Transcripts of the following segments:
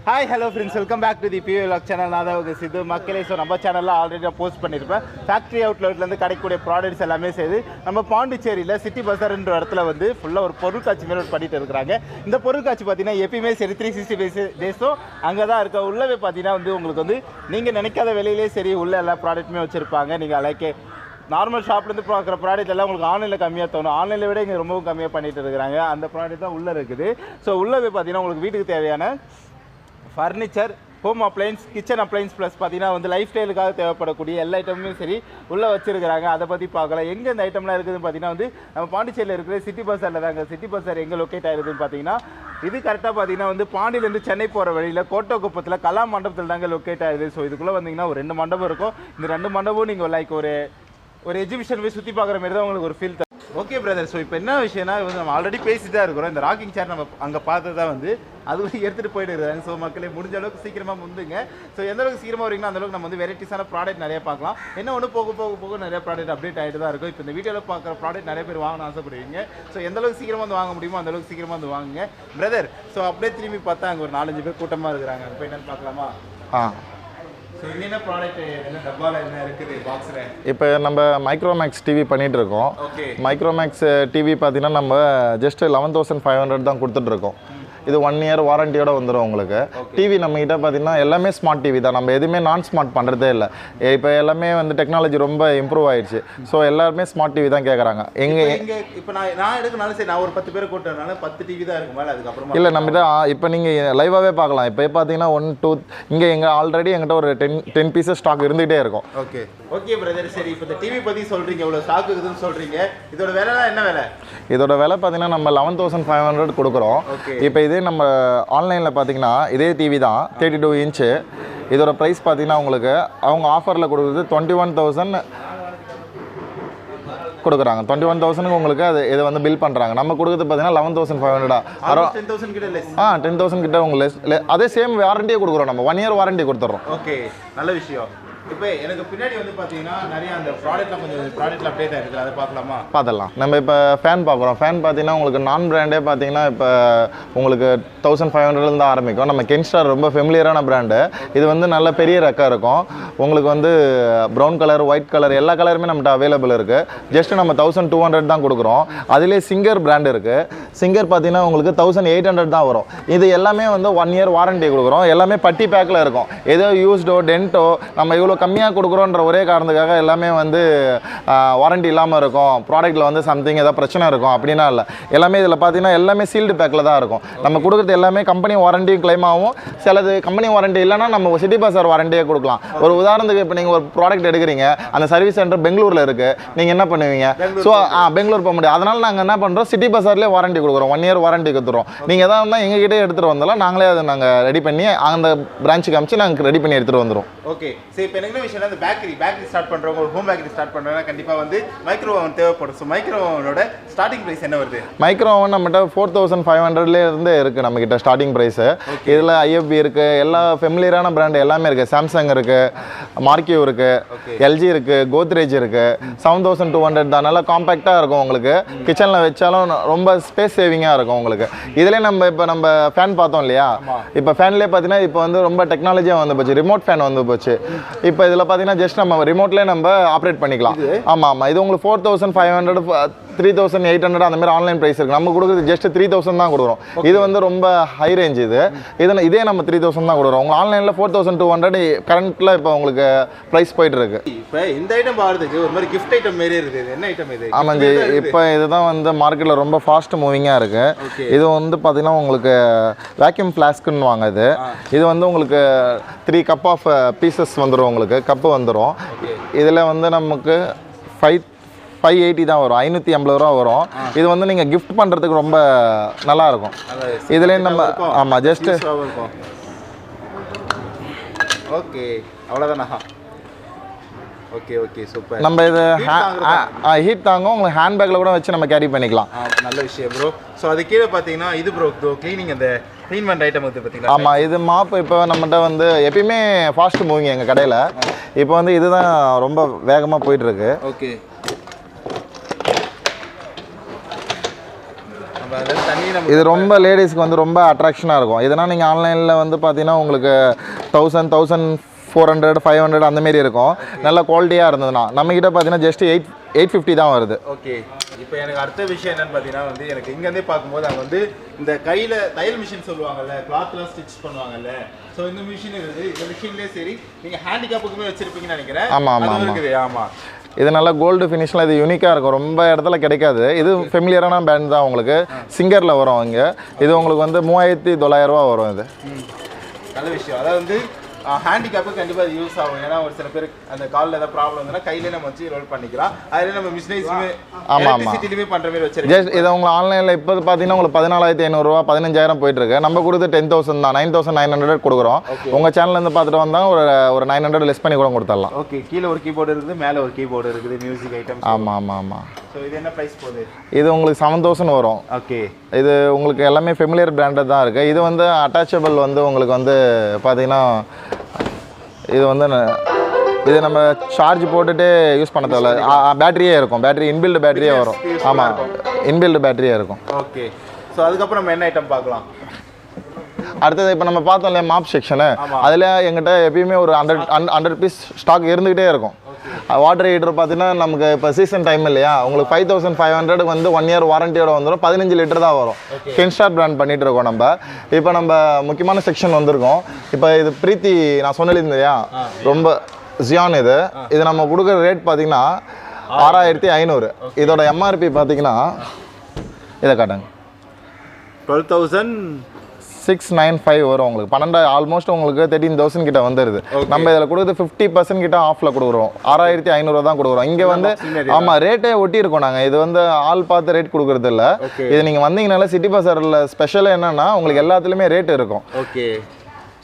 Hi, hello friends, welcome back to the PV Vlog channel. நான் தான் சித்து மக்களே. So நம்ம சேனலில் ஆல்ரெடி போஸ்ட் பண்ணியிருப்பேன். ஃபேக்ட்ரி அவுட்லெட்லேருந்து கிடைக்கக்கூடிய ப்ராடக்ட்ஸ் எல்லாமே செய்து நம்ம பாண்டிச்சேரியில் சிட்டி பஸார்ன்ற இடத்துல வந்து ஃபுல்லாக ஒரு பொருட்காட்சி மேலே பண்ணிட்டு இருக்கிறாங்க. இந்த பொருட்காட்சி பார்த்தீங்கன்னா எப்பயுமே சரி 365 டேஸும் அங்கே தான் இருக்க. உள்ளவே பார்த்தீங்கன்னா வந்து உங்களுக்கு வந்து நீங்கள் நினைக்காத விலையிலே சரி உள்ள எல்லா ப்ராடக்ட்டுமே வச்சுருப்பாங்க. நீங்கள் லைக் நார்மல் ஷாப்லேருந்து பார்க்குற ப்ராடக்ட் எல்லாம் உங்களுக்கு ஆன்லைனில் கம்மியாக தோணும். ஆன்லைனில் விட இங்கே ரொம்பவும் கம்மியாக பண்ணிட்டு இருக்கிறாங்க. அந்த ப்ராடக்ட் தான் உள்ளே இருக்குது. ஸோ உள்ளவே பார்த்தீங்கன்னா உங்களுக்கு வீட்டுக்கு தேவையான furniture, home appliances, kitchen appliances plus பார்த்தீங்கன்னா வந்து லைஃப் ஸ்டைலுக்காக தேவைப்படக்கூடிய எல்லா ஐட்டமுமே சரி உள்ளே வச்சுருக்கிறாங்க. அதை பற்றி பார்க்கலாம். எங்கே இந்த ஐட்டம்லாம் இருக்குதுன்னு பார்த்தீங்கன்னா வந்து நம்ம பாண்டிச்சேரியில் இருக்கிற சிட்டி பஸாரில் தாங்க. சிட்டி பஸார் எங்கே லொக்கேட் ஆகிருக்குதுன்னு பார்த்தீங்கன்னா இது கரெக்டாக பார்த்தீங்கன்னா வந்து பாண்டியிலேருந்து சென்னை போகிற வழியில் கோட்டக்குப்பத்தில் கலா மண்டபத்தில் தாங்க லொக்கேட் ஆகுது. ஸோ இதுக்குள்ளே வந்தீங்கன்னா ஒரு 2 மண்டபம் இருக்கும். இந்த 2 மண்டபம் நீங்கள் லைக் ஒரு எக்ஸிபிஷன் போய் சுற்றி பார்க்குற மாதிரி தான் உங்களுக்கு ஒரு ஃபீல் தரும். ஓகே பிரதர், ஸோ இப்போ என்ன விஷயம்னா வந்து நம்ம ஆல்ரெடி பேசிட்டு தான் இருக்கிறோம். இந்த ராக்கிங் சேர் நம்ம அங்கே பார்த்து தான் வந்து அது வந்து எடுத்துகிட்டு போயிட்டு இருக்காங்க. ஸோ மக்களே முடிஞ்ச அளவுக்கு சீக்கிரமாக முந்துங்க. ஸோ எந்த அளவுக்கு சீக்கிரமாக வரீங்கன்னா அந்தளவுக்கு நம்ம வந்து வெரைட்டிஸான ப்ராடக்ட் நிறைய பார்க்கலாம். என்ன ஒன்று போக நிறைய ப்ராடக்ட் அப்டேட் ஆகிட்டு தான் இருக்கும். இப்போ இந்த வீடியோவில் பார்க்குற ப்ராடக்ட் நிறைய பேர் வாங்கணும்னு ஆசைப்படுவீங்க. ஸோ எந்த அளவுக்கு சீக்கிரமாக வந்து வாங்க முடியுமோ அந்தளவுக்கு சீக்கிரமாக வந்து வாங்குங்க பிரதர். ஸோ அப்படியே திரும்பி பார்த்தா அங்கே ஒரு 4-5 பேர் கூட்டமாக இருக்கிறாங்க. இப்போ என்னென்னு பார்க்கலாமா? இப்போ நம்ம மைக்ரோமேக்ஸ் டிவி பண்ணிட்டு இருக்கோம். மைக்ரோமேக்ஸ் டிவி பார்த்தீங்கன்னா நம்ம ஜஸ்ட் 11,500 தான் கொடுத்துட்டு இருக்கோம். இது 1 இயர் வாரண்டியோட வந்துடும் உங்களுக்கு. டிவி நம்மகிட்ட பார்த்தீங்கன்னா எல்லாமே ஸ்மார்ட் டிவி தான். நம்ம எதுவுமே நான் ஸ்மார்ட் பண்ணுறதே இல்லை. இப்போ எல்லாமே வந்து டெக்னாலஜி ரொம்ப இம்ப்ரூவ் ஆயிடுச்சு. ஸோ எல்லாருமே ஸ்மார்ட் டிவி தான் கேட்குறாங்க. இப்போ நான் எடுக்கனாலும் சரி, நான் ஒரு 10 பேர் கூட்டனால 10 டிவி தான் இருக்கும் மேலே. அதுக்கப்புறம் இல்லை நம்மகிட்ட இப்போ நீங்கள் லைவாகவே பார்க்கலாம். இப்போ பார்த்தீங்கன்னா 1 2 இங்கே ஆல்ரெடி எங்கிட்ட ஒரு 10 பீசஸ் ஸ்டாக் இருந்துகிட்டே இருக்கும். ஓகே பிரதர், சரி இப்போ இந்த டிவி பற்றி சொல்கிறீங்க, இவ்வளோ ஸ்டாக் இருக்குதுன்னு சொல்கிறீங்க. இதோட விலைலாம் என்ன விலை? இதோட விலை பார்த்தீங்கன்னா நம்ம 11,500 கொடுக்குறோம். இப்போ இதே நம்ம ஆன்லைனில் பார்த்தீங்கன்னா இதே டிவி தான் 32 இன்ச்சு. இதோட ப்ரைஸ் பார்த்தீங்கன்னா உங்களுக்கு அவங்க ஆஃபரில் கொடுக்குறது 21,000 கொடுக்குறாங்க. 21,000 உங்களுக்கு இதை வந்து பில் பண்ணுறாங்க. நம்ம கொடுக்குறது பார்த்தீங்கன்னா 11,500. 10,000 கிட்ட உங்களுக்கு அதே சேம் வாரண்டியே கொடுக்குறோம். நம்ம 1 இயர் வாரண்டி கொடுத்துட்றோம். ஓகே, நல்ல விஷயம். இப்போ எனக்கு பின்னாடி வந்து பார்த்தீங்கன்னா நிறைய அந்த ப்ராடக்ட்லாம் கொஞ்சம் ப்ராடக்ட்ல அப்டேட் ஆகிருக்கு. அதை பார்க்கலாமா? பார்த்துடலாம். நம்ம இப்போ ஃபேன் பார்க்குறோம். ஃபேன் பார்த்தீங்கன்னா உங்களுக்கு நான் பிராண்டே பார்த்தீங்கன்னா இப்போ உங்களுக்கு 1,500 ஆரம்பிக்கும். நம்ம கென்ஸ்டார் ரொம்ப ஃபெமிலியரான பிராண்டு. இது வந்து நல்ல பெரிய ரெக்காக இருக்கும். உங்களுக்கு வந்து ப்ரௌன் கலர், ஒயிட் கலர் எல்லா கலருமே நம்மகிட்ட அவைலபிள் இருக்குது. ஜஸ்ட் நம்ம 1,200 தான் கொடுக்குறோம். அதிலே சிங்கர் பிராண்ட் இருக்குது. சிங்கர் பார்த்தீங்கன்னா உங்களுக்கு 1,800 தான் வரும். இது எல்லாமே வந்து 1 இயர் வாரண்டி கொடுக்குறோம். எல்லாமே பட்டி பேக்கில் இருக்கும். ஏதோ யூஸ்டோ டென்ட்டோ நம்ம இவ்வளோ கம்மியாக கொடுக்குறோன்ற ஒரே காரணத்துக்காக எல்லாமே வந்து வாரண்டி இல்லாமல் இருக்கும். ப்ராடக்ட்டில் வந்து சம்திங் ஏதாவது பிரச்சனை இருக்கும் அப்படின்னா இல்லை. எல்லாமே இதில் பார்த்தீங்கன்னா எல்லாமே சீல்டு பேக்கில் தான் இருக்கும். நம்ம கொடுக்குறது எல்லாமே கம்பெனி வாரண்டியும் கிளைம் ஆகும். சிலது கம்பெனி வாரண்டி இல்லைனா நம்ம சிட்டி பஸார் வாரண்டியே கொடுக்கலாம். ஒரு உதாரணத்துக்கு இப்போ நீங்கள் ஒரு ப்ராடக்ட் எடுக்கிறீங்க, அந்த சர்வீஸ் சென்டர் பெங்களூரில் இருக்குது. நீங்கள் என்ன பண்ணுவீங்க? ஸோ பெங்களூர் போக முடியாது. அதனால் நாங்கள் என்ன பண்ணுறோம், சிட்டி பஸார்லேயே வாரண்டி கொடுக்குறோம். 1 இயர் வாரண்டி கொடுத்துறோம். நீங்கள் எதாவது இருந்தால் எங்ககிட்டே எடுத்துகிட்டு வந்தாலும் நாங்களே அதை நாங்கள் ரெடி பண்ணி அந்த பிரான்ச்சுக்கு அமிச்சு நாங்கள் ரெடி பண்ணி எடுத்துகிட்டு வந்துடும். ஓகே, சரி இப்போ என்ன விஷயம், அந்த பேக்கரி ஸ்டார்ட் பண்ணுறவங்க, ஒரு ஹோம் பேக்கரி ஸ்டார்ட் பண்ணுறவங்க கண்டிப்பாக வந்து மைக்ரோ ஓவன் தேவைப்படும். ஸோ மைக்ரோ ஓவனோட ஸ்டார்டிங் ப்ரைஸ் என்ன வருது? மைக்ரோ ஓவன் நம்மகிட்ட 4,500 இருக்குது நம்மகிட்ட ஸ்டார்டிங் ப்ரைஸு. இதில் IFB இருக்குது. எல்லா ஃபெமிலியரான பிராண்டு எல்லாமே இருக்குது. சாம்சங் இருக்குது, மார்க்கியூ இருக்குது, LG இருக்குது, கோத்ரேஜ் இருக்குது. 7,200 தான். நல்லா காம்பேக்டாக இருக்கும். உங்களுக்கு கிச்சனில் வச்சாலும் ரொம்ப ஸ்பேஸ் சேவிங்காக இருக்கும் உங்களுக்கு. இதிலே நம்ம ஃபேன் பார்த்தோம் இல்லையா? இப்போ ஃபேன்லேயே பார்த்தீங்கன்னா இப்போ வந்து ரொம்ப டெக்னாலஜியாக வந்து போச்சு. ரிமோட் ஃபேன் வந்து போச்சு. இப்போ இதில் பார்த்தீங்கன்னா ஜஸ்ட் நம்ம ரிமோட்லேயே நம்ம ஆப்ரேட் பண்ணிக்கலாம். ஆமாம், இது உங்களுக்கு 4,500 3,800 அந்த மாதிரி ஆன்லைன் ப்ரைஸ் இருக்குது. நம்ம கொடுக்குறது ஜஸ்ட் 3,000 தான் கொடுக்குறோம். இது வந்து ரொம்ப ஹை ரேஞ்ச். இதே நம்ம 3,000 தான் கொடுக்குறோம். உங்களுக்கு ஆன்லைனில் 4,200 கரண்ட்டில் இப்போ உங்களுக்கு ப்ரைஸ் போயிட்டு இருக்கு. இப்போ இந்த ஐட்டம் பார்த்துக்கு ஒரு மாதிரி கிஃப்ட் ஐட்டம் மாரி இருக்குது. என்ன ஐட்டம் இது? ஆமாம், இப்போ இதுதான் வந்து மார்க்கெட்டில் ரொம்ப ஃபாஸ்ட் மூவிங்காக இருக்குது. இது வந்து பார்த்தீங்கன்னா உங்களுக்கு வேக்யூம் ஃப்ளாஸ்க்குன்னு வாங்க. இது வந்து உங்களுக்கு 3 கப் ஆஃப் பீசஸ் வந்துடும். உங்களுக்கு கப்பு வந்துடும். இதில் வந்து நமக்கு 580 தான் வரும். 580 ரூபா வரும். இது வந்து நீங்கள் கிஃப்ட் பண்ணுறதுக்கு ரொம்ப நல்லாயிருக்கும். இதுலேயும் நம்ம ஆமாம் ஜஸ்ட்டு ஓகே அவ்வளோதானா? Okay okay super. நம்ம இது ஹீட் தாங்கும். உங்களுக்கு ஹேண்ட் பேக்கில் கூட வச்சு நம்ம கேரி பண்ணிக்கலாம். நல்ல விஷயம் ப்ரோ. ஸோ அது கீழே பார்த்தீங்கன்னா இது ப்ரோ க்ளீனிங் அந்த க்ளீன் பண்ணுற ஐட்டம் வந்து பார்த்தீங்கன்னா ஆமாம், இது மாப்பு. இப்போ நம்மகிட்ட வந்து எப்பயுமே ஃபாஸ்ட் மூவிங் எங்கள் கடையில். இப்போ வந்து இதுதான் ரொம்ப வேகமாக போயிட்டுருக்கு. ஓகே, நம்ம அதில் தண்ணி நம்ம இது ரொம்ப லேடிஸ்க்கு வந்து ரொம்ப அட்ராக்ஷனாக இருக்கும். இதனால் நீங்கள் ஆன்லைனில் வந்து பார்த்தீங்கன்னா உங்களுக்கு 1400 500 அந்தமாரி இருக்கும். நல்ல குவாலிட்டியாக இருந்ததுன்னா நம்மக்கிட்ட பார்த்தீங்கன்னா ஜஸ்ட் 850 தான் வருது. ஓகே. இப்போ எனக்கு அடுத்த விஷயம் என்னன்னு பார்த்தீங்கன்னா வந்து எனக்கு இங்கேருந்தே பார்க்கும்போது அங்கே வந்து இந்த கையில் தையல் மிஷின் சொல்லுவாங்கல்ல, கிளாத்லாம் ஸ்டிச் பண்ணுவாங்கல்ல, ஸோ இந்த மிஷின் இருக்குது. இந்த மிஷின்லேயே சரி நீங்கள் ஹேண்டிகேப்புக்குமே வச்சுருப்பீங்கன்னு நினைக்கிறேன். ஆமாம் இருக்குது. ஆமாம், இது நல்லா கோல்டு ஃபினிஷில் இது யூனிக்காக இருக்கும். ரொம்ப இடத்துல கிடைக்காது. இது ஃபெமிலியரான பேண்ட் தான். உங்களுக்கு சிங்கரில் வரும் இங்கே. இது உங்களுக்கு வந்து 3900 வரும். இது நல்ல விஷயம். அதாவது வந்து ஹேண்டிகேப்பு கண்டிப்பாக யூஸ் ஆகும். ஏன்னா ஒரு சில பேர் அந்த காலில் ஏதாவது ப்ராப்ளம் வந்ததுன்னா கையிலே நம்ம வச்சு ரோல் பண்ணிக்கலாம். அதில் நம்ம மிஷினைஸுமே எலக்ட்ரிசிட்டிலுமே பண்ணுற மாதிரி வச்சிருக்கோம். ஜஸ்ட் இதை உங்களுக்கு ஆன்லைனில் இப்போ பார்த்தீங்கன்னா உங்களுக்கு 14500 15,000 போயிட்டுருக்கு. நம்ம கொடுத்து 10,000 தான், 9,900 கொடுக்குறோம். உங்கள் சேனல்லேருந்து பார்த்துட்டு வந்தால் ஒரு 900 லெஸ் பண்ணி கூட கொடுத்துடலாம். ஓகே. கீழே ஒரு கீபோர்டு இருக்குது, மேலே ஒரு கீபோர்டு இருக்குது, மியூசிக் ஐட்டம். ஆமாம். ஸோ இது என்ன ப்ரைஸ் போகுது? இது உங்களுக்கு 7,000 வரும். ஓகே. இது உங்களுக்கு எல்லாமே ஃபெமிலியர் பிராண்டட் தான் இருக்குது. இது வந்து அட்டாச்சபிள் வந்து உங்களுக்கு வந்து பார்த்தீங்கன்னா இது வந்து இது நம்ம சார்ஜ் போட்டுட்டு யூஸ் பண்ண தேவை. பேட்டரியே இருக்கும். பேட்டரி இன்பில்டு பேட்டரியே வரும். ஆமாம், இன்பில்டு பேட்டரியே இருக்கும். ஓகே. ஸோ அதுக்கப்புறம் நம்ம என்ன ஐட்டம் பார்க்கலாம்? அடுத்தது இப்போ நம்ம பார்த்தோம் இல்லையா மாப் செக்ஷனு, அதில் எங்கிட்ட எப்பயுமே ஒரு 100 பீஸ் ஸ்டாக் இருந்துக்கிட்டே இருக்கும். வாட்டர் ஹீட்டர் பார்த்தீங்கன்னா நமக்கு இப்போ சீசன் டைம் இல்லையா, உங்களுக்கு 5500 வந்து 1 இயர் வாரண்டியோட வந்துடும். 15 லிட்டர் தான் வரும். கென்ஸ்டார் பிராண்ட் பண்ணிட்டு இருக்கோம் நம்ம. இப்போ நம்ம முக்கியமான செக்ஷன் வந்திருக்கோம். இப்போ இது பிரீத்தி நான் சொன்னேன் இல்லையா, ரொம்ப ஜியான். இது நம்ம கொடுக்குற ரேட் பார்த்தீங்கன்னா 6500. இதோட எம்ஆர்பி பார்த்தீங்கன்னா இதை காட்டுங்க, 12,695 வரும். உங்களுக்கு 12 ஆல்மோஸ்ட் உங்களுக்கு 13,000 கிட்ட வந்துடுது. நம்ம இதில் கொடுக்குறது 50% கிட்ட ஆஃபில் கொடுக்குறோம். 6500 தான் கொடுக்குறோம். இங்கே வந்து ஆமாம் ரேட்டே ஒட்டி இருக்கோம் நாங்கள். இது வந்து ஆள் பார்த்து ரேட் கொடுக்குறது இல்லை. இது நீங்கள் வந்தீங்கனால சிட்டி பஸாரில் ஸ்பெஷல் என்னன்னா உங்களுக்கு எல்லாத்துலேயுமே ரேட் இருக்கும். ஓகே.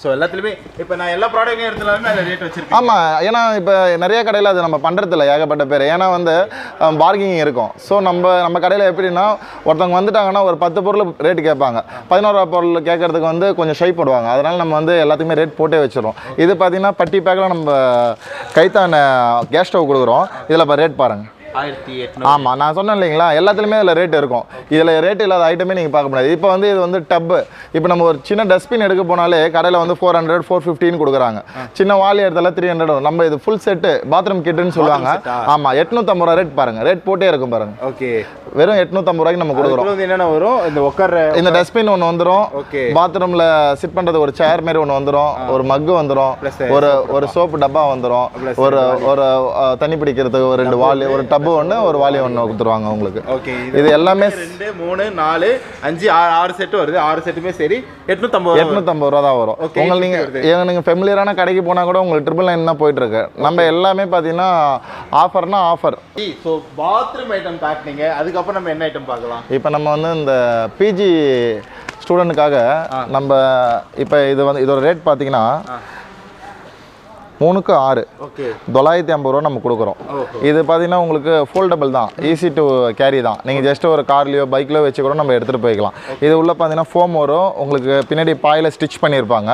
ஸோ எல்லாத்துலேயுமே இப்போ நான் எல்லா ப்ராடக்ட்டும் எடுத்துலாமே அதில் ரேட் வச்சிருக்கேன். ஆமாம், ஏன்னா இப்போ நிறைய கடையில் அது நம்ம பண்ணுறதில்ல ஏகப்பட்ட பேர். ஏன்னா வந்து பார்கிங் இருக்கும். ஸோ நம்ம கடையில் எப்படின்னா ஒருத்தவங்க வந்துட்டாங்கன்னா ஒரு 10 பொருள் ரேட்டு கேட்பாங்க. 11ஆம் பொருள் கேட்கறதுக்கு வந்து கொஞ்சம் ஷை போடுவாங்க. அதனால் நம்ம வந்து எல்லாத்துக்குமே ரேட் போட்டே வச்சிடும். இது பார்த்தீங்கன்னா பட்டி பேக்கில் நம்ம கைத்தான கேஸ் ஸ்டவ் கொடுக்குறோம். இதில் இப்போ ரேட் பாருங்கள் 1800. ஆமாம், நான் சொன்னேன் இல்லைங்களா, எல்லாத்துலேயுமே இதில் ரேட் இருக்கும். இதில் ரேட் இல்லாத ஐட்டமே நீங்கள் பார்க்க முடியாது. இப்போ வந்து இது வந்து டப்பு. இப்போ நம்ம ஒரு சின்ன டஸ்ட்பின் எடுக்க போனாலே கடையில் வந்து 400 450 கொடுக்குறாங்க. சின்ன வாலி இடத்துல 300. நம்ம இது ஃபுல் செட்டு பாத்ரூம் கிட்டுன்னு சொல்லுவாங்க. ஆமாம், 850 ரூபா ரேட் பாருங்கள். ரேட் போட்டே இருக்கும் பாருங்கள். ஓகே. வெறும் 850 ரூபாய்க்கு நம்ம கொடுக்குறோம். என்னென்ன வரும்? இந்த உட்கார இந்த டஸ்ட்பின் ஒன்று வந்துடும். பாத்ரூமில் சிட் பண்ணுறது ஒரு சேர் மாரி ஒன்று வந்துடும். ஒரு மக்கு வந்துடும். ஒரு சோப்பு டப்பா வந்துடும். ஒரு தண்ணி பிடிக்கிறதுக்கு ஒரு 2 வாலி, ஒரு டப்பு ஒன்று, ஒரு வாலி ஒன்று கொடுத்துருவாங்க உங்களுக்கு. ஓகே. இது எல்லாமே 2 3 4 5 6 செட்டு வருது. 6 செட்டுமே சரி 850 ரூபா தான் வரும். உங்களுக்கு நீங்கள் ஃபெமிலியரான கடைக்கு போனால் கூட உங்களுக்கு 999 தான் போயிட்டு இருக்கு. நம்ம எல்லாமே பார்த்தீங்கன்னா ஆஃபர்னா ஆஃபர். ஸோ பாத்ரூம் ஐட்டம் காட்டினீங்க. அதுக்கப்புறம் நம்ம என்ன ஐட்டம் பார்க்கலாம்? இப்போ நம்ம வந்து இந்த பிஜி ஸ்டூடெண்ட்டுக்காக நம்ம இப்போ இது வந்து இதோட ரேட் பார்த்தீங்கன்னா 3க்கு 6 950 ரூபா நம்ம கொடுக்குறோம். இது பார்த்தீங்கன்னா உங்களுக்கு ஃபோல்டபிள் தான், ஈஸி டு கேரி தான். நீங்கள் ஜஸ்ட் ஒரு கார்லையோ பைக்லையோ வச்சு கூட நம்ம எடுத்துகிட்டு போய்க்கலாம். இது உள்ள பார்த்தீங்கன்னா ஃபோம் வரும். உங்களுக்கு பின்னாடி பாயில் ஸ்டிச் பண்ணியிருப்பாங்க.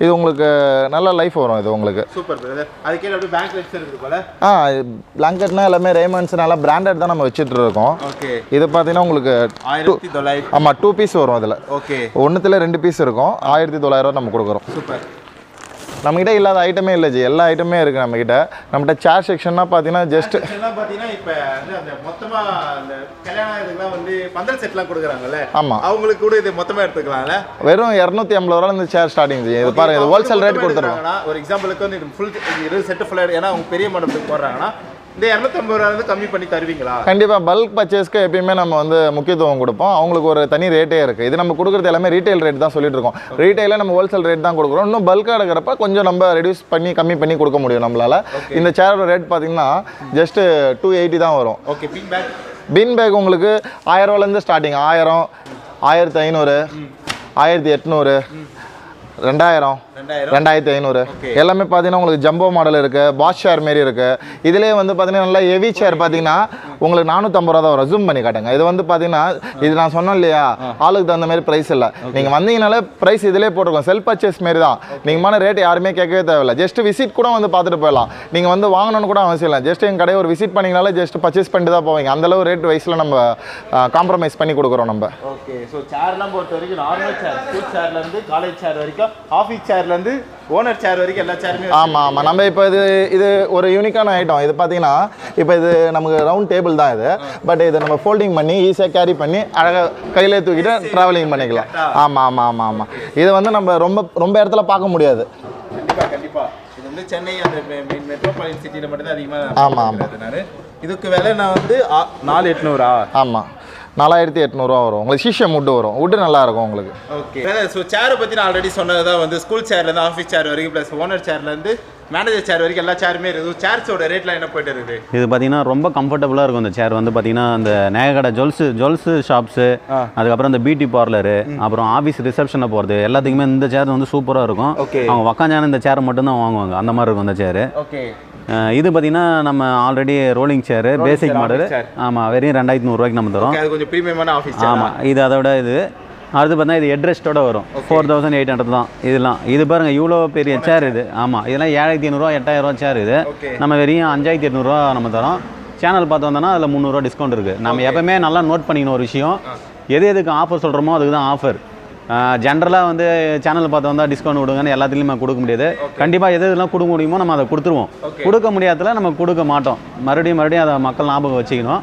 இது உங்களுக்கு நல்ல லைஃப் வரும். இது உங்களுக்கு சூப்பர் பிரதர். அதுக்கே அப்படியே பேங்க்லெட்ஸ் இருக்குது போல. பிளாங்கெட்னா எல்லாமே ரேமண்ட்ஸ் நல்லா பிராண்டட் தான் நம்ம வச்சுட்டு இருக்கோம். ஓகே. இது பார்த்தீங்கன்னா உங்களுக்கு 1900. ஆமாம், 2 பீஸ் வரும். அதில் ஓகே, ஒன்றுத்தில் 2 பீஸ் இருக்கும். 1900 நம்ம கொடுக்குறோம். சூப்பர். நம்மகிட்ட இல்லாத ஐட்டமே இல்லை ஜி, எல்லா ஐட்டமே இருக்குது நம்மகிட்ட சேர் செக்ஷன்னா பார்த்தீங்கன்னா ஜஸ்ட் பார்த்தீங்கன்னா இப்போ அந்த மொத்தமாக அந்த கல்யாண இதுக்கெல்லாம் வந்து பந்தல் செட்லாம் கொடுக்குறாங்கல்ல. ஆமாம், அவங்களுக்கு கூட இது மொத்தமாக எடுத்துக்கலாம்ல. வெறும் 250 ரூபா இந்த சேர் ஸ்டார்டிங் ஜி. இது பாருங்க, இது ஹோல்சேல் ரேட் கொடுத்துருவாங்க. ஒரு எக்ஸாம்பிளுக்கு வந்து இது ஃபுல் 20 செட்டு ஃபுல்லாக, ஏன்னா அவங்க பெரிய மண்டபத்துக்கு போடுறாங்கன்னா இந்த 250 ரூபா கம்மி பண்ணி தருவீங்களா? கண்டிப்பாக. பல்க் பர்ச்சேஸ்க்கு எப்பயுமே நம்ம வந்து முக்கியத்துவம் கொடுப்போம். அவங்களுக்கு ஒரு தனி ரேட்டே இருக்குது. இது நம்ம கொடுக்குறது எல்லாமே ரீட்டைல் ரேட் தான் சொல்லிட்டு இருக்கோம். ரீட்டைலில் நம்ம ஹோல்சேல் ரேட் தான் கொடுக்குறோம். இன்னும் பல்காக எடுக்கிறப்ப கொஞ்சம் நம்ம ரெடியூஸ் பண்ணி கம்மி பண்ணி கொடுக்க முடியும் நம்மளால். இந்த சேரோட ரேட் பார்த்தீங்கன்னா ஜஸ்ட் 280 தான் வரும். ஓகே. பின் பேக் உங்களுக்கு 1000 ரூபாலேருந்து ஸ்டார்டிங். 1000, 1500, 1800, 2000 2500 எல்லாமே பார்த்தீங்கன்னா உங்களுக்கு ஜம்போ மாடல் இருக்குது, பாஸ் சேர் மாரி இருக்குது. இதிலே வந்து பார்த்தீங்கன்னா நல்லா ஹெவி சேர் பார்த்தீங்கன்னா உங்களுக்கு 450 ரூபா தான் வரும். ஜூம் பண்ணி காட்டுங்க. இது வந்து பார்த்தீங்கன்னா இது நான் சொன்னேன் இல்லையா, ஆளுக்கு தகுந்த மாதிரி ப்ரைஸ் இல்லை. நீங்கள் வந்தீங்கனாலே ப்ரைஸ் இதிலே போட்டிருக்கோம். செல்ஃப் பர்ச்சேஸ் மாரி தான். நீங்கள் மான ரேட் யாருமே கேட்கவே தேவையில்லை. ஜஸ்ட் விசிட் கூட வந்து பார்த்துட்டு போயிடலாம். நீங்கள் வந்து வாங்கணும்னு கூட அவசியம் இல்லை. ஜஸ்ட் எங்கள் கடையை ஒரு விசிட் பண்ணிங்கனாலே ஜஸ்ட் பர்ச்சேஸ் பண்ணிட்டு தான் போவீங்க. அந்தளவு ரேட் வைஸில் நம்ம காம்ப்ரமைஸ் பண்ணி கொடுக்குறோம் நம்ம. ஓகே. ஸோ சேர்லாம் பொறுத்த வரைக்கும் நார்மல் சேர், ஸ்கூல் சேர்லேருந்து காலேஜ் சேர் வரைக்கும், ஆஃபீஸ் சேர்லேருந்து ஓனர் சேர் வரைக்கும் எல்லா சேருமே. ஆமாம். நம்ம இப்போ இது ஒரு யூனிக்கான ஐட்டம். இது பார்த்தீங்கன்னா இப்போ இது நமக்கு ரவுண்ட் டேபிள் தான் இது. பட் இது நம்ம ஃபோல்டிங் பண்ணி ஈஸியாக கேரி பண்ணி அழகாக கையிலே தூக்கிட்டு ட்ராவலிங் பண்ணிக்கலாம். ஆமாம். இது வந்து நம்ம ரொம்ப இடத்துல பார்க்க முடியாது. கண்டிப்பாக இது வந்து சென்னை அந்த மெட்ரோபாலிட்டன் சிட்டியில் மட்டும்தான் அதிகமாக. ஆமாம். இதுக்கு விலை நான் வந்து 4800. ஆமாம், 4800 வரும். உங்களுக்கு சீஷம் வுட்டு நல்லா இருக்கும் உங்களுக்கு. ஓகே. ஸோ சேரை பற்றி நான் ஆல்ரெடி சொன்னது தான் வந்து ஸ்கூல் சேர்லேருந்து ஆஃபீஸ் சேர் வரைக்கும் ப்ளஸ் ஓனர் சேர்லேருந்து மேனேஜர் சேர் வரைக்கும் எல்லா சேருமே இருக்குது. சேர்ஸோட ரேட்லாம் என்ன போயிட்டு இருக்குது? இது பார்த்தீங்கன்னா ரொம்ப கம்ஃபர்டபுளாக இருக்கும். இந்த சேர் வந்து பார்த்தீங்கன்னா அந்த நகைக்கடை ஜுவல்ஸு ஷாப்ஸு, அதுக்கப்புறம் இந்த பியூட்டி பார்லரு, அப்புறம் ஆஃபீஸ் ரிசப்ஷனில் போகிறது எல்லாத்துக்குமே இந்த சேர் வந்து சூப்பராக இருக்கும். அவங்க உக்காஞ்சான இந்த சேரை மட்டும்தான் வாங்குவாங்க. அந்த மாதிரி இருக்கும் இந்த சேரு. ஓகே. இது பார்த்தீங்கன்னா நம்ம ஆல்ரெடி ரோலிங் சேரு, பேசிக் மாடல். ஆமாம், வெறும் 2100 ரூபாய்க்கு நம்ம தரோம். கொஞ்சம் ப்ரீமியமான ஆஃபீஸ். ஆமாம், இது அதோட இது அடுத்து பார்த்தா இது ஹெட்ரெஸ்ட்டோட வரும். 4800 தான் இதெல்லாம். இது பாருங்கள் இவ்வளோ பெரிய சேர் இது. ஆமாம், இதெல்லாம் 7500 8000 சேர் இது. நம்ம வெறும் 5800 நம்ம தரோம். சேனல் பார்த்து வந்தோன்னா அதில் 300 டிஸ்கவுண்ட் இருக்குது. நம்ம எப்பவுமே நல்லா நோட் பண்ணிக்கணும் ஒரு விஷயம், எதுக்கு ஆஃபர் சொல்கிறோமோ அதுக்கு தான் ஆஃபர். ஜென்ரலாக வந்து சேனல் பார்த்து வந்தால் டிஸ்கவுண்ட் கொடுங்கன்னு எல்லாத்துலேயும் நம்ம கொடுக்க முடியாது. கண்டிப்பாக எதெல்லாம் கொடுக்க முடியுமோ நம்ம அதை கொடுத்துருவோம். கொடுக்க முடியாததில் நம்ம கொடுக்க மாட்டோம். மறுபடியும் அதை மக்கள் ஞாபகம் வச்சுக்கணும்.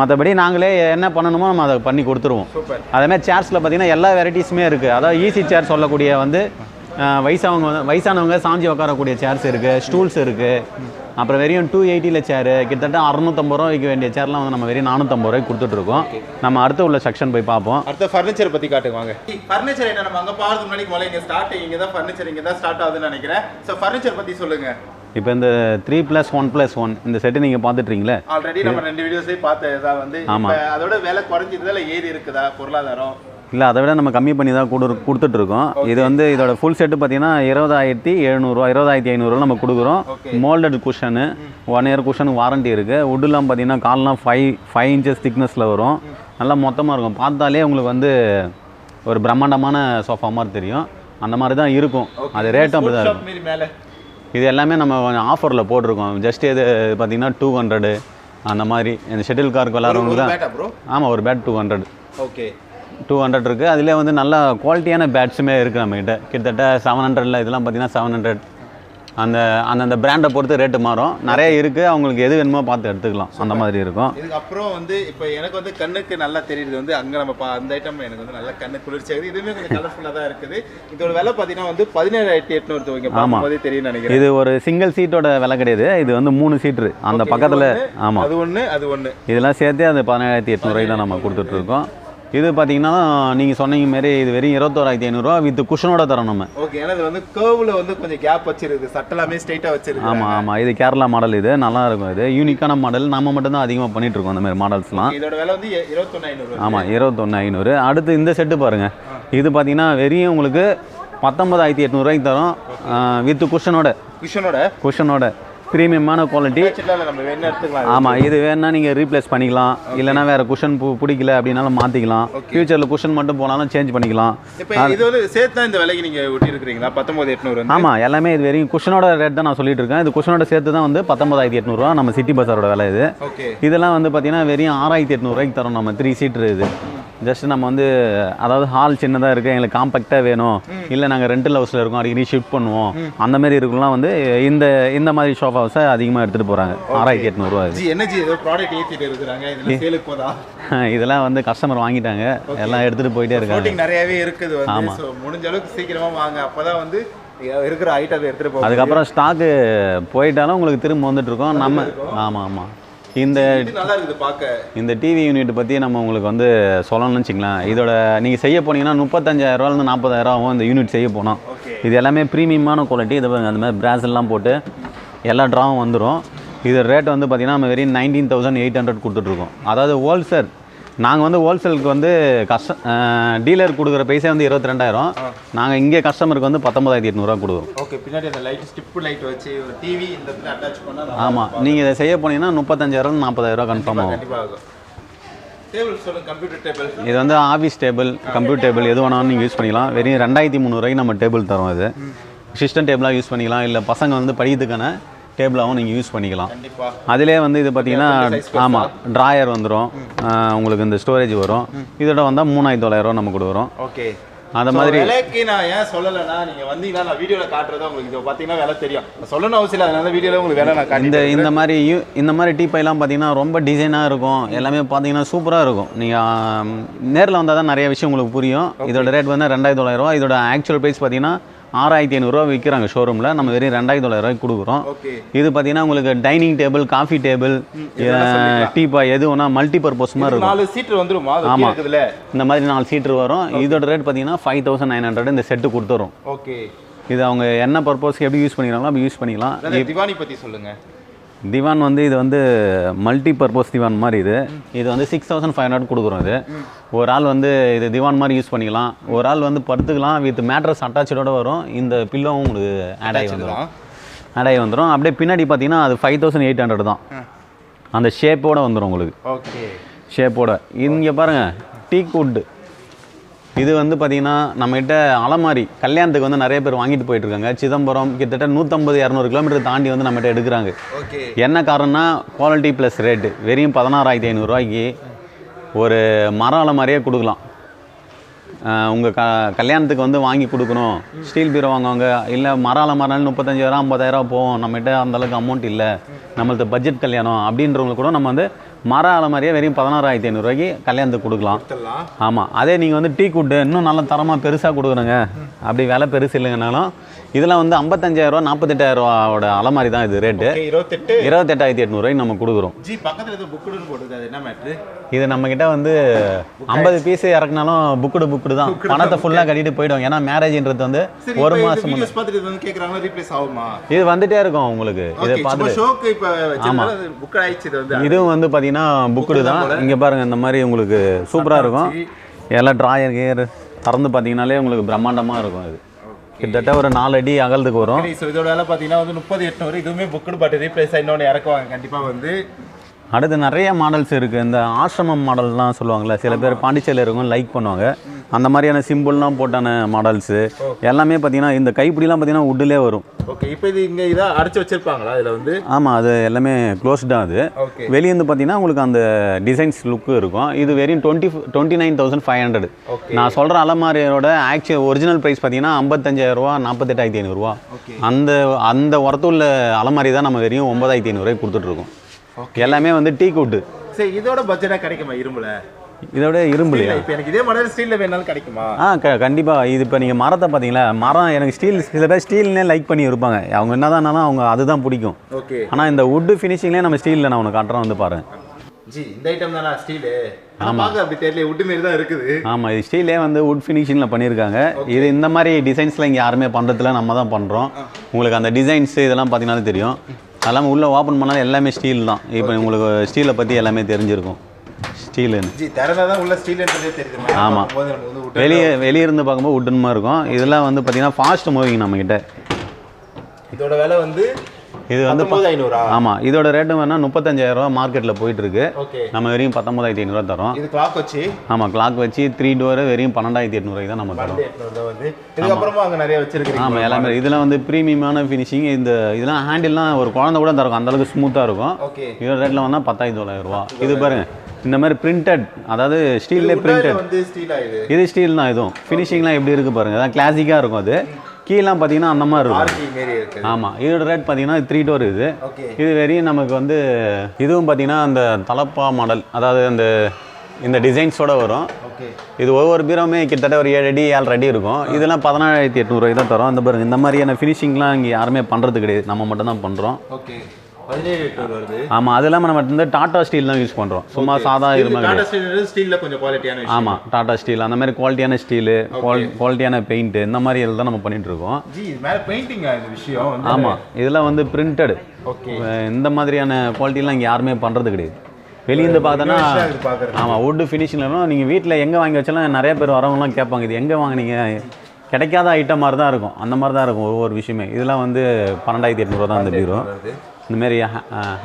மற்றபடி நாங்களே என்ன பண்ணணுமோ நம்ம அதை பண்ணி கொடுத்துருவோம். அதேமாதிரி சேர்ஸில் பார்த்தீங்கன்னா எல்லா வெரைட்டிஸுமே இருக்குது. அதாவது ஈஸி சேர் சொல்லக்கூடிய வந்து வயசானவங்க சாஞ்சி உட்காரக்கூடிய சேர்ஸ் இருக்குது, ஸ்டூல்ஸ் இருக்குது. அப்புறம் வெறும் 280 சேரு, கிட்டத்தட்ட 650 ரூபாய்க்கு வேண்டிய சேர்லாம் வந்து நம்ம வெறும் 450 ரூபாய்க்கு கொடுத்துட்ருக்கோம். நம்ம அடுத்த உள்ள செக்ஷன் போய் பார்ப்போம். அடுத்த ஃபர்னிச்சர் பற்றி காட்டுவாங்க. ஃபர்னிச்சர் ஐட்டம் நம்ம அங்கே பார்த்து முன்னாடி முதல்ல இங்கே ஃபர்னிச்சர் இங்கே தான் ஸ்டார்ட் ஆகுதுன்னு நினைக்கிறேன். ஸோ ஃபர்னிச்சர் பற்றி சொல்லுங்கள். இப்போ இந்த 3+1+1 இந்த செட்டு நீங்கள் பார்த்துட்றீங்களே, ஆல்ரெடி நம்ம 2 வீடியோஸே பார்த்ததா வந்து. ஆமாம், அதோட விலை குறைஞ்சிருந்தா இல்லை ஏறி இருக்குதா பொருளாதாரம்? இல்லை, அதை விட நம்ம கம்மி பண்ணி தான் கொடுத்துட்ருக்கோம். இது வந்து இதோட ஃபுல் செட்டு பார்த்தீங்கன்னா 20700 20500 நம்ம கொடுக்குறோம். Moulded cushion, 1 year cushion warranty இருக்குது. வுட்டுலாம் பார்த்தீங்கன்னா கால்லாம் 5 இன்ச்சஸ் திக்னஸில் வரும். நல்லா மொத்தமாக இருக்கும். பார்த்தாலே உங்களுக்கு வந்து ஒரு பிரம்மாண்டமான சோஃபா மாதிரி தெரியும். அந்த மாதிரி தான் இருக்கும். அது ரேட்டும் அப்படி தான் இருக்கும். இது எல்லாமே நம்ம ஆஃபரில் போட்டிருக்கோம். ஜஸ்ட் இது பார்த்தீங்கன்னா 200 அந்த மாதிரி. இந்த ஷட்டில் கார்க்கு விளாட்றவங்க தான். ஆமாம், ஒரு பேட் 200. ஓகே, 200 இருக்குது. அதிலே வந்து நல்ல குவாலிட்டியான பேட்ஸுமே இருக்குது நம்மகிட்ட. கிட்டத்தட்ட 700 இதெல்லாம் பார்த்தீங்கன்னா 700. அந்த பிராண்டை பொறுத்து ரேட்டு மாறும். நிறைய இருக்குது, அவங்களுக்கு எது வேணுமோ பார்த்து எடுத்துக்கலாம். அந்த மாதிரி இருக்கும். இதுக்கப்புறம் வந்து இப்போ எனக்கு வந்து கண்ணுக்கு நல்லா தெரியுது வந்து அங்கே நம்ம அந்த ஐட்டம் எனக்கு வந்து நல்லா கண்ணு குளிர்ச்சி ஆகுது. இதுவுமே கொஞ்சம் கலர்ஃபுல்லாக தான் இருக்குது. இதோட விலை பார்த்தீங்கன்னா வந்து 17800. ஆமாம், தெரியும் நினைக்கிறேன். இது ஒரு சிங்கிள் சீட்டோட விலை கிடையாது. இது வந்து 3 சீட்ரு அந்த பக்கத்தில். ஆமாம், அது ஒன்று இதெல்லாம் சேர்த்து அது 17800 தான் நம்ம கொடுத்துட்ருக்கோம். இது பார்த்தீங்கன்னா நீங்கள் சொன்னீங்க மாரி இது வெறும் 21500 வித் குஷனோட தரோம் நம்ம. ஓகே, ஏன்னா இது வந்து கர்வ்ல வந்து கொஞ்சம் கேப் வச்சிருக்கு, சட்டலாமே ஸ்ட்ரைட்டாக வச்சிருக்கு. ஆமாம், இது கேரளா மாடல். இது நல்லா இருக்கும். இது யூனிக்கான மாடல். நம்ம மட்டும் தான் அதிகமாக பண்ணிட்டு இருக்கோம் அந்த மாதிரி மாடல்ஸ்லாம். இதோட விலை வந்து 21500. ஆமாம், 21500. அடுத்து இந்த செட்டு பாருங்கள். இது பார்த்தீங்கன்னா வெறும் உங்களுக்கு 19800 தரோம் வித் குஷனோட ப்ரீமியமான குவாலிட்டி. ஆமாம், இது வேணா நீங்கள் ரீப்ளேஸ் பண்ணிக்கலாம். இல்லைனா வேறு குஷன் பிடிக்கல அப்படின்னாலும் மாற்றிக்கலாம். ஃபியூச்சரில் குஷன் மட்டும் போனாலும் சேஞ்ச் பண்ணிக்கலாம். இது வந்து சேர்த்து இந்த விலைக்கு நீங்கள் ஒட்டியிருக்கிறீங்களா 19800? ஆமாம், எல்லாமே இது வெறும் குஷனோட ரேட் தான் நான் சொல்லிட்டு இருக்கேன். இது குஷனோட சேர்த்து தான் வந்து 19800 நம்ம சிட்டி பஸாரோட விலை. இது இதெல்லாம் வந்து பார்த்தீங்கன்னா வெறும் 6800 தரோம் நம்ம. 3 சீட்ரு. இது ஜஸ்ட் நம்ம வந்து அதாவது ஹால் சின்னதாக இருக்குது, எங்களுக்கு காம்பேக்டாக வேணும், இல்லை நாங்கள் ரெண்டல் ஹவுஸில் இருக்கோம், அடிக்கடி ஷிஃப்ட் பண்ணுவோம், அந்த மாதிரி இருக்கலாம் வந்து இந்த மாதிரி ஷோஃபா ஹவுஸை அதிகமாக எடுத்துகிட்டு போகிறாங்க. 6800. இதெல்லாம் வந்து கஸ்டமர் வாங்கிட்டாங்க, எல்லாம் எடுத்துகிட்டு போயிட்டே இருக்காங்க. நிறையவே இருக்குது. ஆமாம், முடிஞ்ச அளவுக்கு சீக்கிரமாக வாங்க, அப்போ தான் வந்து இருக்கிற ஐட்டம் எடுத்துகிட்டு போகும். அதுக்கப்புறம் ஸ்டாக்கு போயிட்டாலும் உங்களுக்கு திரும்ப வந்துட்டு இருக்கோம் நம்ம. ஆமாம், இந்த டிவி யூனிட் பற்றி நம்ம உங்களுக்கு வந்து சொல்லணும்னு வச்சுங்களேன். இதோட நீங்கள் செய்ய போனீங்கன்னா 35000 40000 ஆகும் இந்த யூனிட் செய்ய போனோம். இது எல்லாமே ப்ரீமியமான குவாலிட்டி. இது அந்த மாதிரி பிராஸ்லாம் போட்டு எல்லா ட்ராவும் வந்துடும். இது ரேட் வந்து பார்த்திங்கன்னா நம்ம வெறும் 19800 கொடுத்துட்ருக்கோம். அதாவது ஹோல்சேல் நாங்கள் வந்து ஹோல்சேலுக்கு வந்து டீலர் கொடுக்குற பைசா வந்து 22,000. நாங்கள் இங்கே கஸ்டமருக்கு வந்து 19,800 கொடுக்குறோம். ஓகே, பின்னாடி அந்த லைட் ஸ்டிப் லைட் வச்சு ஒரு டிவி இந்த இடத்துல அட்டாச் பண்ணால் ஆமாம், நீங்கள் இதை செய்ய போனீங்கன்னா 35,000 40,000 கன்ஃபார்ம் ஆகும். கண்டிப்பாக ஆகும். டேபிள் சொல்லுங்கள், கம்ப்யூட்டர் டேபிள். இது வந்து ஆஃபீஸ் டேபிள், கம்ப்யூட்டர் டேபிள் எது வேணாலும் நீங்கள் யூஸ் பண்ணிக்கலாம். வெறும் 2,300 நம்ம டேபிள் தரோம். இது சிஸ்டம் டேபிளாக யூஸ் பண்ணிக்கலாம், இல்லை பசங்க வந்து படிக்கிறதுக்கான டேபிளாகவும் நீங்கள் யூஸ் பண்ணிக்கலாம். அதிலே வந்து இது பார்த்தீங்கன்னா ஆமாம் ட்ராயர் வந்துடும், உங்களுக்கு இந்த ஸ்டோரேஜ் வரும். இதோட வந்தால் 3,900 நம்ம கொடுக்குறோம். ஓகே, அந்த மாதிரி விலைக்கு நான் ஏன் சொல்லலைன்னா, நீங்கள் வந்தீங்கன்னா நான் வீடியோவில் காட்டுறதா உங்களுக்கு இது பார்த்தீங்கன்னா விலை தெரியும். சொல்லணும் அவசியம் இல்லை, அதனால வீடியோவில் உங்களுக்கு விலை நான் காட்டி. இந்த மாதிரி டீப்பைலாம் பார்த்தீங்கன்னா ரொம்ப டிசைனாக இருக்கும், எல்லாமே பார்த்தீங்கன்னா சூப்பராக இருக்கும். நீங்கள் நேரில் வந்தால் தான் நிறைய விஷயம் உங்களுக்கு புரியும். இதோட ரேட் வந்து 2,900. இதோட ஆக்சுவல் ப்ரைஸ் பார்த்தீங்கன்னா 6,500 விற்கிறாங்க ஷோரூமில். நம்ம வெறும் 2,900 கொடுக்குறோம். இது பார்த்தீங்கன்னா உங்களுக்கு dining table, coffee table, teapoy எது வேணா மல்டி பர்பஸ் மாதிரி இருக்கும். 4 சீட்டர் வந்துருமா? ஆமாம், இந்த மாதிரி 4 சீட்டர் வரும். இதோட ரேட் பார்த்தீங்கன்னா 5,900 இந்த செட்டு கொடுத்துரும். ஓகே, இது அவங்க என்ன பர்பஸ்க்கு எப்படி யூஸ் பண்ணிக்கிறாங்களோ அப்படி யூஸ் பண்ணிக்கலாம். திவானி பற்றி சொல்லுங்கள். திவான் வந்து இது வந்து மல்டி பர்பஸ் திவான் மாதிரி. இது வந்து 6,500 கொடுக்குறோம். இது ஒரு ஆள் வந்து இது திவான் மாதிரி யூஸ் பண்ணிக்கலாம். ஒரு ஆள் வந்து படுத்துக்கலாம், வித் மேட்ரஸ் அட்டாச்சோட வரும். இந்த பில்லோவும் உங்களுக்கு ஆட் ஆகி வந்துடும். அப்படியே பின்னாடி பார்த்தீங்கன்னா அது 5,800 தான். அந்த ஷேப்போடு வந்துடும் உங்களுக்கு. ஓகே, ஷேப்போட. இங்கே பாருங்கள், டீக் வுட். இது வந்து பார்த்தீங்கன்னா நம்மகிட்ட அலமாரி கல்யாணத்துக்கு வந்து நிறைய பேர் வாங்கிட்டு போயிட்டுருக்காங்க. சிதம்பரம் கிட்டத்தட்ட 150-200 கிலோமீட்டர் தாண்டி வந்து நம்மகிட்ட எடுக்கிறாங்க. என்ன காரணம்னா குவாலிட்டி ப்ளஸ் ரேட்டு. வெறும் 16,500 ஒரு மர அலமாரியே கொடுக்கலாம். உங்கள் கல்யாணத்துக்கு வந்து வாங்கி கொடுக்கணும், ஸ்டீல் பீரோ வாங்குவாங்க, இல்லை மர அலமாரினாலும் 35,000 50,000 போகும், நம்மகிட்ட அந்தளவுக்கு அமௌண்ட் இல்லை, நம்மளுக்கு பட்ஜெட் கல்யாணம் அப்படின்றவங்களுக்கு கூட நம்ம வந்து மர அலமாரியே வெறும் 16,500 கல்யாணத்துக்கு கொடுக்கலாம். ஆமாம், அதே நீங்கள் வந்து டீ குட்டு இன்னும் நல்ல தரமாக பெருசாக கொடுக்குறேங்க, அப்படி விலை பெருசு இல்லைங்கனாலும் இதெல்லாம் வந்து 55,000 48,000 அலமாரி தான் இது ரேட்டு. 28,800 நம்ம கொடுக்குறோம். இது நம்மக்கிட்ட வந்து 50 பீஸ் இறக்குனாலும் புக்குடு தான். பணத்தை ஃபுல்லாக கட்டிட்டு போயிடும். ஏன்னா மேரேஜ்ன்றது வந்து ஒரு மாதம் இது வந்துட்டே இருக்கும் உங்களுக்கு. இதை பார்த்துட்டு ஆமாம், இதுவும் வந்து பார்த்தீங்கன்னா புக்குடு தான். இங்கே பாருங்கள், இந்த மாதிரி உங்களுக்கு சூப்பராக இருக்கும். எல்லாம் ட்ராயர் கேர் திறந்து பார்த்தீங்கன்னாலே உங்களுக்கு பிரம்மாண்டமாக இருக்கும். இது கிட்டத்தட்ட ஒரு 4 அடி அகலத்துக்கு வரும். இதோட வேலை பார்த்தீங்கன்னா வந்து 38,000. இதுவுமே புக்குடு பட் ரீப்ளேஸ் இன்னொன்று இறக்குவாங்க கண்டிப்பாக வந்து. அடுத்து நிறைய மாடல்ஸ் இருக்குது. இந்த ஆசிரமம் மாடல்லாம் சொல்லுவாங்கள்ல, சில பேர் பாண்டிச்சேரியில் இருக்கும் லைக் பண்ணுவாங்க. அந்த மாதிரியான சிம்பிள்லாம் போட்டான மாடல்ஸு எல்லாமே பார்த்தீங்கன்னா இந்த கைப்பிடிலாம் பார்த்தீங்கன்னா வுட்டிலே வரும். ஓகே, இப்போ இது இங்கே இதாக அடைச்சி வச்சிருப்பாங்களா இதில் வந்து? ஆமாம், அது எல்லாமே க்ளோஸ்டாக. அது வெளியேருந்து பார்த்தீங்கன்னா உங்களுக்கு அந்த டிசைன்ஸ் லுக்கு இருக்கும். இது வெறும் 29,500. நான் சொல்கிற அலமாரியோட ஆக்சுவல் ஒரிஜினல் ப்ரைஸ் பார்த்தீங்கன்னா 55,000 48,500. அந்த ஒர்த்துள்ள அலமாரி தான் நம்ம வெறும் 9,500 கொடுத்துட்ருக்கோம். எல்லாமே வந்து டீ கூட்டு. சரி, இதோட பட்ஜெட்டாக கிடைக்குமா இரும்புல? இதோட இரும்புலையா? இப்போ எனக்கு இதே மாடல் ஸ்டீலில் வேணாலும் கிடைக்குமா? கண்டிப்பாக. இது இப்போ நீங்கள் மரத்தை பார்த்தீங்களா, மரம் எனக்கு ஸ்டீல், சில பேர் ஸ்டீல்னே லைக் பண்ணி இருப்பாங்க. அவங்க என்ன தானாலும் அவங்க அதுதான் பிடிக்கும். ஓகே, ஆனால் இந்த வுட்டு ஃபினிஷிங்லேயே நம்ம ஸ்டீலில் நான் உனக்கு காட்டுறேன், வந்து பாருங்க. ஜி, இந்த ஐட்டம் தானா ஸ்டீலு? ஆமாம், அப்படி தெரியல, வுட் மாரி தான் இருக்குது. ஆமாம், இது ஸ்டீலே வந்து வுட் ஃபினிஷிங்கில் பண்ணியிருக்காங்க. இது இந்த மாதிரி டிசைன்ஸில் இங்கே யாருமே பண்ணுறதுல நம்ம தான் பண்ணுறோம். உங்களுக்கு அந்த டிசைன்ஸ் இதெல்லாம் பார்த்தீங்கன்னா தெரியும். அதெல்லாம் உள்ளே ஓப்பன் பண்ணாலும் எல்லாமே ஸ்டீல் தான். இப்போ உங்களுக்கு ஸ்டீலை பற்றி எல்லாமே தெரிஞ்சிருக்கும். ஸ்டீலுன்னு ஆமாம், வெளியே இருந்து பார்க்கும்போது வுட்டுன்னு இருக்கும். இதெல்லாம் வந்து பார்த்தீங்கன்னா ஃபாஸ்ட் மூவிங் நம்மக்கிட்ட. இதோட விலை வந்து இது வந்து 19,500. ஆமாம், இதோட ரேட்டு வேணா 35,000 மார்க்கெட்டில் போயிட்டு இருக்கு. நம்ம வெறும் 19,500 தரோம். இது கிளாக் வச்சு? ஆமாம், கிளாக் வச்சு 3 டோர் வெறும் 12,800 தான் நம்ம தரோம். இதுக்கப்புறமா அங்கே நிறைய வச்சிருக்கீங்க. ஆமாம், எல்லாமே இதெல்லாம் வந்து ப்ரீமியமான ஃபினிஷிங். இதெல்லாம் ஹேண்டில்லாம் ஒரு குழந்தை கூட தரும், அந்தளவுக்கு ஸ்மூத்தாக இருக்கும். இதோட ரேட்டில் வந்தால் 10,900. இது பாருங்க, இந்த மாதிரி பிரிண்டட், அதாவது ஸ்டீல்லே பிரிண்டட். இது ஸ்டீல் தான். இதுவும் ஃபினிஷிங்லாம் எப்படி இருக்குது பாருங்கள், அதான் கிளாசிக்காக இருக்கும். அது கீழெலாம் பார்த்தீங்கன்னா அந்த மாதிரி இருக்கும். ஆமாம், இதோட ரேட் பார்த்தீங்கன்னா 3 டோர். இது வெறியும் நமக்கு வந்து இதுவும் பார்த்தீங்கன்னா அந்த தலப்பா மாடல், அதாவது இந்த டிசைன்ஸோடு வரும். இது ஒவ்வொரு பீரோவுமே கிட்டத்தட்ட ஒரு 7 அடி 7.5 அடி இருக்கும். இதெல்லாம் 17,800 தான் தரும். அந்த பாருங்க, இந்த மாதிரியான ஃபினிஷிங்லாம் இங்கே யாருமே பண்ணுறது கிடையாது, நம்ம மட்டும் தான் பண்ணுறோம். ஆமாம், அது இல்லாமல் நம்ம வந்து டாடா ஸ்டீல் தான் யூஸ் பண்ணுறோம். சும்மா சாதா ஆமாம், டாடா ஸ்டீல் அந்த மாதிரி குவாலிட்டியான ஸ்டீலு, குவாலிட்டியான பெயிண்ட், இந்த மாதிரி எல்லாம் நம்ம பண்ணிட்டு இருக்கோம். ஆமாம், இதெல்லாம் வந்து பிரிண்டட். இந்த மாதிரியான குவாலிட்டிலாம் இங்கே யாருமே பண்ணுறது கிடையாது. வெளியிருந்து பார்த்தோன்னா இது பார்க்குறது. ஆமாம் வுட்டு ஃபினிஷிங்லாம் நீங்கள் வீட்டில் எங்கே வாங்கி வச்சாலும் நிறைய பேர் வரவங்கலாம் கேட்பாங்க இது எங்கே வாங்குனீங்க, கிடைக்காத ஐட்டம் மாதிரி தான் இருக்கும், அந்த மாதிரி தான் இருக்கும் ஒவ்வொரு விஷயமே. இதெல்லாம் வந்து 12,800 தான் இந்த பீரோ. இந்தமாரி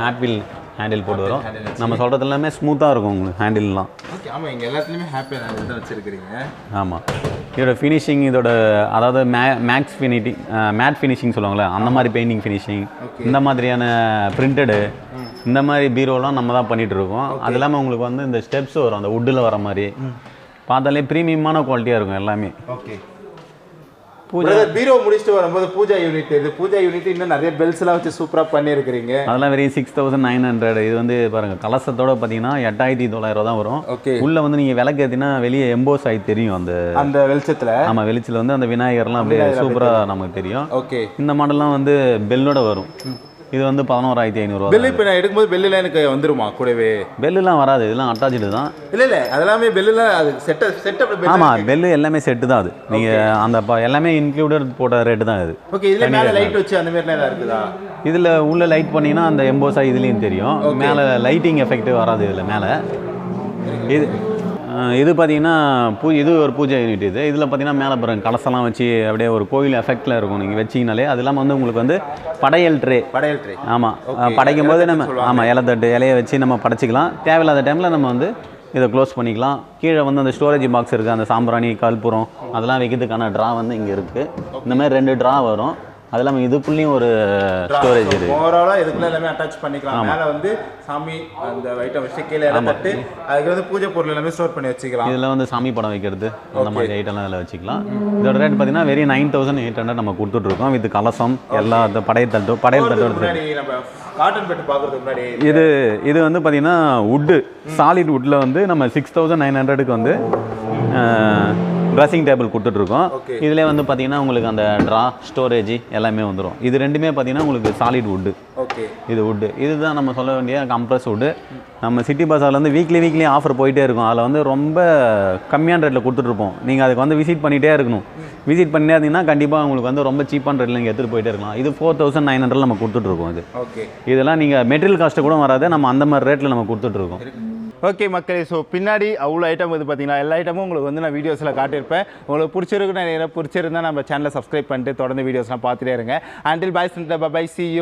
ஹேப்பில் ஹேண்டில் போட்டு வரும். நம்ம சொல்கிறது எல்லாமே ஸ்மூத்தாக இருக்கும் உங்களுக்கு ஹேண்டில்லாம். ஓகே, ஆமாம், இங்கே எல்லாத்துலேயுமே ஹாப்பி ஹேண்டில் தான் வச்சுருக்கிறீங்க. ஆமாம், இதோட ஃபினிஷிங் இதோட அதாவது மேக்ஸ் ஃபினிட்டிங் மேட் ஃபினிஷிங் சொல்லுவாங்களே அந்த மாதிரி பெயிண்டிங் ஃபினிஷிங், இந்த மாதிரியான பிரிண்டடு இந்த மாதிரி பீரோலாம் நம்ம தான் பண்ணிகிட்டு இருக்கோம். அது இல்லாமல் உங்களுக்கு வந்து இந்த ஸ்டெப்ஸ் வரும் அந்த வுட்டில் வர மாதிரி, பார்த்தாலே ப்ரீமியமான குவாலிட்டியாக இருக்கும் எல்லாமே. ஓகே, பீரோ முடிச்சுட்டு வரும்போது பூஜா யூனிட், இது பூஜா யூனிட் இன்னும் நிறைய பெல்ஸ் எல்லாம் வச்சு சூப்பரா பண்ணியிருக்கிறீங்க. அதெல்லாம் வெறும் 6,900. இது வந்து பாருங்க கலசத்தோட பார்த்தீங்கன்னா 8,900 தான் வரும். உள்ள வந்து நீங்க விளக்கு ஏற்றினா வெளியே எம்போஸ் ஆகி தெரியும் அந்த வெளிச்சத்துல. ஆமா, வெளிச்சத்துல வந்து அந்த விநாயகர்லாம் அப்படியே சூப்பரா நமக்கு தெரியும். ஓகே, இந்த மாடல்லாம் வந்து பெல்லோட வரும். இது வந்து 11,500. பெல் இப்போ நான் எடுக்கும்போது பெல்லுலாம் எனக்கு வந்துருமா கூடவே? பெல்லுலாம் வராது, இதெல்லாம் அட்டாச்சு தான். இல்லை அதெல்லாமே பெல்லுலாம் அது செட்டப். ஆமாம், பெல்லு எல்லாமே செட்டு தான். அது நீங்கள் அந்த எல்லாமே இன்க்ளூடட் போட்ட ரேட்டு தான் இது. ஓகே, இதில் மேலே லைட் வச்சு அந்த மாதிரிலாம் ஏதாவது இருக்குதா? இதில் உள்ள லைட் பண்ணிங்கன்னா அந்த எம்போஸா இதுலேயும் தெரியும். மேலே லைட்டிங் எஃபெக்ட் வராது இதில் மேலே. இது பார்த்தீங்கன்னா இது ஒரு பூஜை யூனிட். இதில் பார்த்தீங்கன்னா மேலே பாருங்க கலசெல்லாம் வச்சு அப்படியே ஒரு கோயில் எஃபெக்டில் இருக்கும் நீங்கள் வச்சிங்கனாலே. அது இல்லாமல் வந்து உங்களுக்கு வந்து படையல் ட்ரே. ஆமாம், படைக்கும் போது நம்ம இலத்தட்டு இலையை வச்சு நம்ம படைச்சிக்கலாம். தேவையில்லாத டைமில் நம்ம வந்து இதை க்ளோஸ் பண்ணிக்கலாம். கீழே வந்து அந்த ஸ்டோரேஜ் பாக்ஸ் இருக்குது, அந்த சாம்பிராணி கற்பூரம் அதெல்லாம் வைக்கிறதுக்கான ட்ரா வந்து இங்கே இருக்குது. இந்த மாதிரி 2 ட்ரா வரும். அது இல்லாமல் இதுக்குள்ளேயும் ஒரு ஸ்டோரேஜ் இருக்குது. ஓவராலாக இதுக்குள்ள எல்லாமே அட்டாச் பண்ணிக்கலாம். மேலே வந்து சாமி அந்த ஐட்டம் வச்சு கீழே இறந்துட்டு அதுக்கு வந்து பூஜை பொருள் எல்லாமே ஸ்டோர் பண்ணி வச்சுக்கலாம். இதில் வந்து சாமி படம் வைக்கிறது அந்த மாதிரி ஐட்டம்லாம் இதில் வச்சுக்கலாம். இதோட ரேட் பார்த்தீங்கன்னா வெறும் 9,800 நம்ம கொடுத்துட்ருக்கோம். வித் கலசம் எல்லா படையல் தட்டோட. காட்டன் பெட் பார்க்கறதுக்கு முன்னாடி இது வந்து பார்த்தீங்கன்னா வுட்டு சாலிட் வுட்டில் வந்து நம்ம 6,900க்கு வந்து ட்ரெஸ்ஸிங் டேபிள் கொடுத்துட்ருக்கோம். இதில் வந்து பார்த்தீங்கன்னா உங்களுக்கு அந்த ட்ரா ஸ்டோரேஜ் எல்லாமே வந்துடும். இது ரெண்டுமே பார்த்தீங்கன்னா உங்களுக்கு சாலிட் வுட்டு. இது வுட்டு இதுதான் நம்ம சொல்ல வேண்டிய கம்ப்ரஸ் வுட்டு. நம்ம சிட்டி பஸாரில் வந்து வீக்லி ஆஃபர் போயிட்டே இருக்கும். அதில் வந்து ரொம்ப கம்மியான ரேட்டில் கொடுத்துட்ருப்போம். நீங்கள் அதுக்கு வந்து விசிட் பண்ணிகிட்டே இருக்கணும். விசிட் பண்ணிட்டே இருந்தீங்கன்னா கண்டிப்பாக உங்களுக்கு வந்து ரொம்ப சீப்பான ரேட்டில் நீங்கள் எடுத்துகிட்டு போயிட்டே இருக்கலாம். இது 4,900 நம்ம கொடுத்துட்ருக்கோம். இதெல்லாம் நீங்கள் மெட்டீரியல் காஸ்ட்டு கூட வராது, நம்ம அந்த மாதிரி ரேட்டில் நம்ம கொடுத்துட்ருக்கோம். ஓகே மக்களே, ஸோ பின்னாடி அவ்வளோ ஐட்டம் இது பார்த்தீங்கன்னா எல்லா ஐட்டமும் உங்களுக்கு வந்து நான் வீடியோஸில் காட்டியிருப்பேன். உங்களுக்கு பிடிச்சிருக்குன்னு பிடிச்சிருந்தா நம்ம சேனலை சப்ஸ்கிரைப் பண்ணிட்டு தொடர்ந்து வீடியோஸ்லாம் பார்த்துட்டே இருங்க. Until bye, C you.